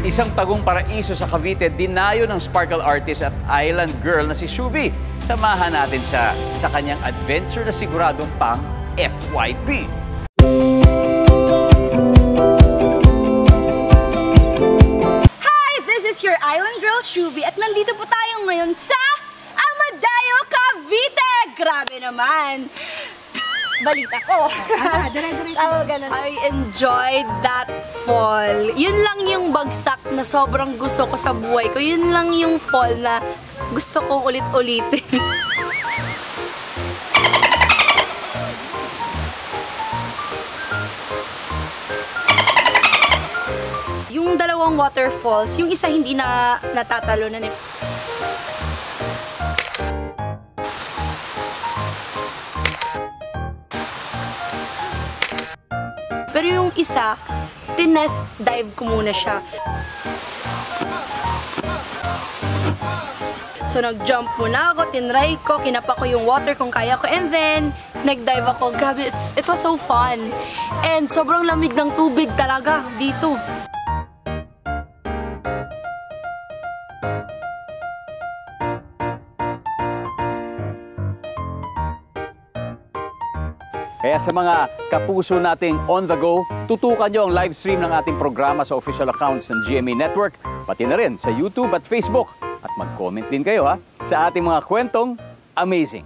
Isang tagong paraiso sa Cavite, dinayo ng sparkle artist at island girl na si Shubi. Samahan natin siya sa kanyang adventure na siguradong pang FYP. Hi! This is your island girl, Shubi, at nandito po tayo ngayon sa Amadayo, Cavite! Grabe naman! Balita ko. I enjoyed that fall. Yun lang yung bagsak na sobrang gusto ko sa buhay ko. Yun lang yung fall na gusto kong ulit-ulitin. Yung dalawang waterfalls, yung isa hindi na natatalunan. Pero yung isa, tinest dive ko muna siya. So nag-jump muna ako, tinry ko, kinapa ko yung water kung kaya ko, and then nag-dive ako. Grabe, it was so fun. And sobrang lamig ng tubig talaga dito. Kaya sa mga kapuso nating on the go, tutukan nyo ang live stream ng ating programa sa official accounts ng GMA Network, pati na rin sa YouTube at Facebook. At mag-comment din kayo sa ating mga kwentong amazing.